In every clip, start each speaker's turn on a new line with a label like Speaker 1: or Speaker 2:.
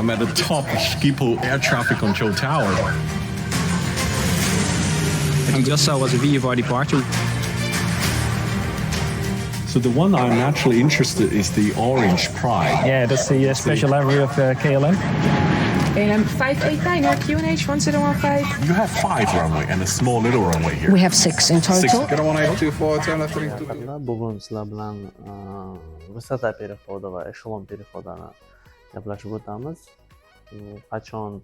Speaker 1: I'm at the top of Schiphol Air Traffic Control Tower.
Speaker 2: I just saw was a VFR departure.
Speaker 1: So the one I'm naturally interested is the Orange Pride.
Speaker 3: Yeah, that's the special livery of KLM.
Speaker 4: KLM 589 or QNH 1015.
Speaker 1: You have 5 runway and a small little runway here.
Speaker 4: We have 6 in total.
Speaker 1: 6. Get on 1824, turn left 32.
Speaker 5: Bugun sizlar bilan vысота перехода va echelon переходani gaplashib o'tamiz. Qachon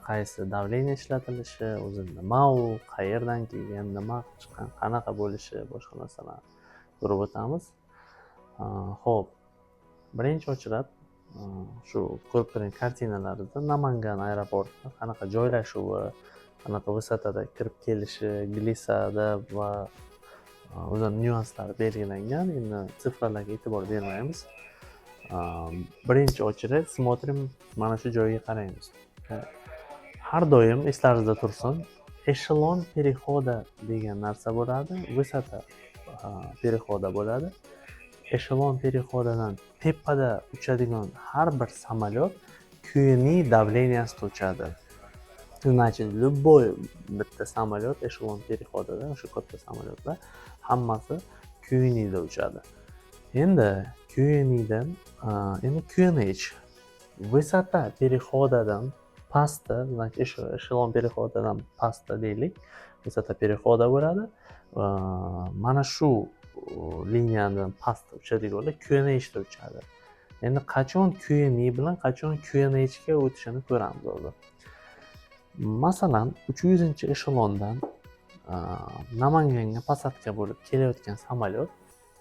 Speaker 5: qaysi davleniya ishlatilishi, o'zi nima u, qayerdan kelgan, nima chiqqan, qanaqa bo'lishi, boshqa narsalarni ko'rib o'tamiz. Xo'p, birinchi ochilib shu ko'rib turgan kartinalarda Namangan aeroporti qanaqa joylashuvi, qanaqa vысотада kirib kelishi, glissada va o'zini nyuanslari belgilangan. Endi sifralarga e'tibor bermaymiz. Birinchi ochilib смотрим, mana shu joyga qaraymiz. Har doim eslaringizda tursin, echelon перехода degan narsa bo'ladi, vысота перехода bo'ladi. Echelon переходadan tepada uchadigan har bir samolyot QNI davleniyasida uchadi. Значит, любой bitta samolyot echelon переходada, o'sha katta samolyotlar hammasi QNI da uchadi. Endi QNIdan, endi QNH vысота переходadan pastda, значит, echelon переходadan pastda deylik, vысота перехода bo'ladi. Mana shu liniyadan pastda uchadiganlar QNH da uchadi. Endi qachon QNI bilan qachon QNH ga o'tishini ko'ramiz hozir. Masalan, 300-echelondan Namanganga pasatka bo'lib kelayotgan samolyot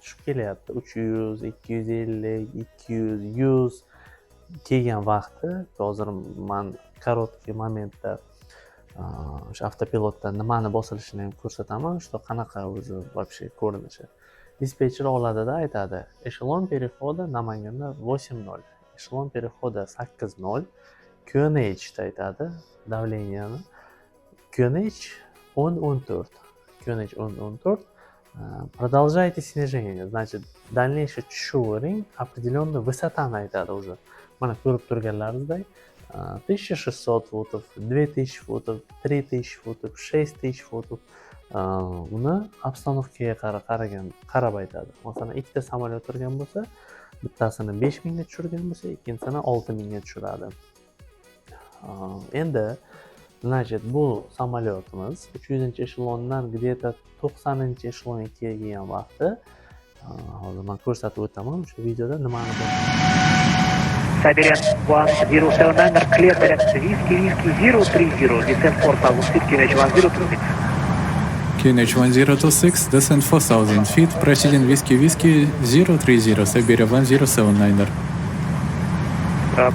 Speaker 5: tushib kelyapti. 300, 250, 200, 100 kelgan vaqti, hozir men korotkий momentda o'sha avtopilotdan nimani bosilishini ham ko'rsataman, что qanaqa o'zi вообще ko'rinishi. Dispetcher oladida aytadi, echelon перехода Namanganda 8.0, echelon перехода 8.0, QNH da aytadi davleniyani. QNH 10.14, QNH 10.14. Продолжайте снижение, значит, дальнейшее tushavering определенную высотani aytadi уже. Mana ko'rib turganlaringizdek 1600 futov, 2000 futov, 3000 futov, 6000 futov uni obstanovkaga qarab aytadi. Masalan, ikkita samolyot turgan bo'lsa, bittasini 5000 ga tushirgan bo'lsa, ikkinchisini 6000 ga tushiradi. Endi значит, bu samolyotimiz 300-echelondan где-то 90-echelonga kelgan vaqti hozir men ko'rsatib o'taman o'sha videoda nimani bor.
Speaker 6: Siberian 1079, clear direct whiskey 030, descent 4000 feet, QNH 1026.
Speaker 7: QNH 1026, descent 4000 feet, proceeding whiskey 030, Siberia 1079er.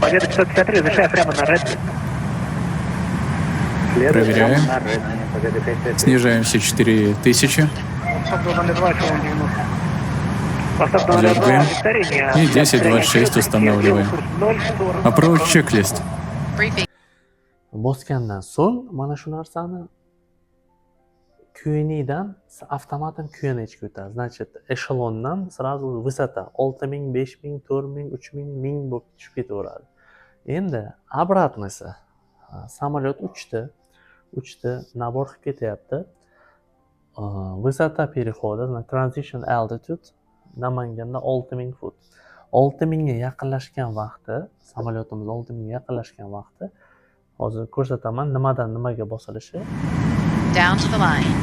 Speaker 6: Победа 553, заезжай прямо на Red.
Speaker 7: Проверяем. Снижаемся 4000. Дергаем. И 10.26 устанавливаем. Approach checklist.
Speaker 5: Bosgandan so'ng mana shu narsani QNIdan avtomatim QNH ga o'tadi. Значит, echelondan сразу высота 6000, 5000, 4000, 3000, 1000 bo'lib tushib ketaveradi. Endi обратныйsi samolyot uchdi, nabor qilib ketyapti. Vысота перехода, transition altitude Namanganda 6000 fut. 6000 ga yaqinlashgan vaqti, samolyotimiz 6000 ga yaqinlashgan vaqti, hozir ko'rsataman nimadan nimaga bosilishi.
Speaker 8: Down to the line.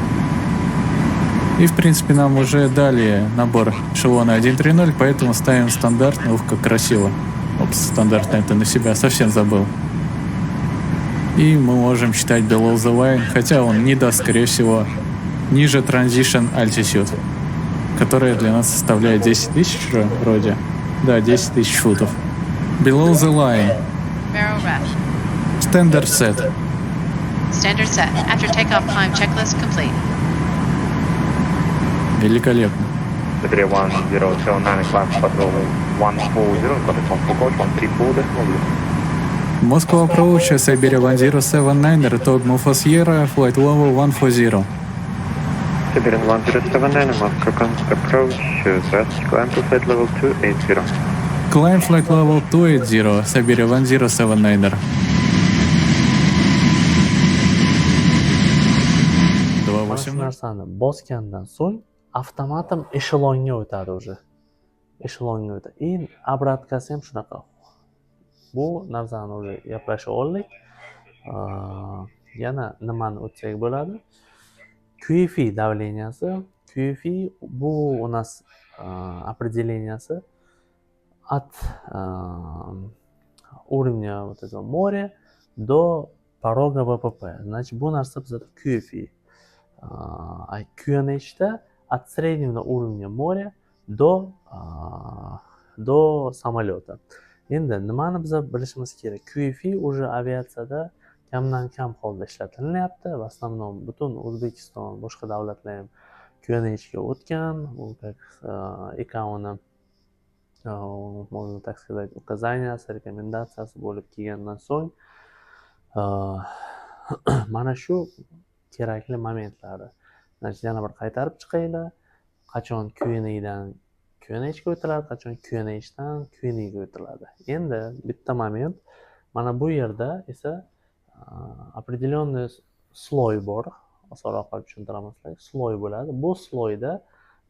Speaker 7: И, в принципе, нам уже дали набор эшелона 1.3.0, поэтому ставим стандартный. Ух, как красиво. Опс, стандартный это на себя совсем забыл. И мы можем считать below the line, хотя он не даст, скорее всего, ниже transition altitude, которая для нас составляет 10 тысяч вроде. Да, 10 тысяч футов. Below the line.
Speaker 8: Barrow ref.
Speaker 7: Standard set.
Speaker 8: Standard set. After takeoff, climb checklist complete.
Speaker 7: Великолепно.
Speaker 6: Siberian 1079, climb patrol 140, contact coach 134.
Speaker 7: Moscow approach, Siberia 1079, Tog Mufo Sierra, flight level 140.
Speaker 6: Siberian 1079, Moscow approach, climb to flight level 280.
Speaker 7: Climb flight level 280, Siberia 1079er.
Speaker 5: Mana shu narsani bosgandan so'ng avtomatim eshelonga o'tadi уже. Eshelonga o'tadi. Обраткasi ham shunaqa. Bu narsani уже gaplashib oldik. Yana nimani o'tsak bo'ladi? QFI давленияsi. QFI bu у нас определенияsi от уровня вот этого моря до порога ВПП. Значит, bu narsa bizda QFI. QNH-da от среднего уровня моря до самолета. Endi nimani biz bilishimiz kerak? QFI уже aviatsiyada kamdan kam holda ishlatilyapti. В основном butun O'zbekiston, boshqa davlatlar ham QNH ga o'tgan. Bu ICAO'ni можно так сказать, указанияsi, rekomendацияsi bo'lib kelgandan so'ng mana shu kerakli momentlari. Yana bir qaytarib chiqaylar. Qachon QNH'dan QNH ga o'tiladi, qachon QNH'dan QNH ga o'tiladi. Endi bitta moment, mana bu yerda esa определенный sloy bor. Osonroq qilib tushuntiraman sizlarga. Sloy bo'ladi. Bu sloyda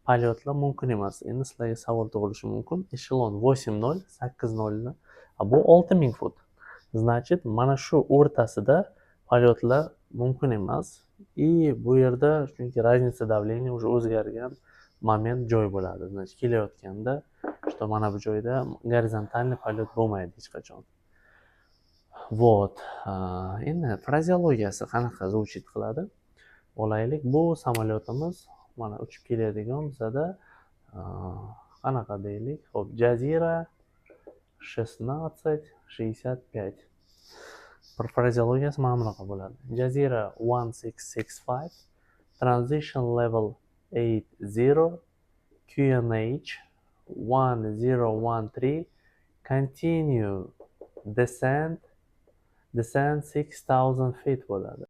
Speaker 5: polyotlar mumkin emas. Endi sizlarga savol tug'ilishi mumkin. Echelon 8.0, 8.0 bu 6000 fut. Значит, mana shu o'rtasida polyotlar mumkin emas. Bu yerda chunki разница давления уже o'zgargan moment joy bo'ladi. Значит, kelayotganda что mana bu joyda gorizontalniy polyot bo'lmaydi hech qachon. Вот. Endi frazeologiyasi qanaqa звучит qiladi? Olaylik, bu samolyotimiz mana uchib keladigan bizada qanaqa deylik? Xo'p, Jazira 1665. Frazeologiyasi mana bunaqa bo'ladi. Jazira 1665, transition level 80, QNH 1013, continue descent 6000 feet bo'ladi.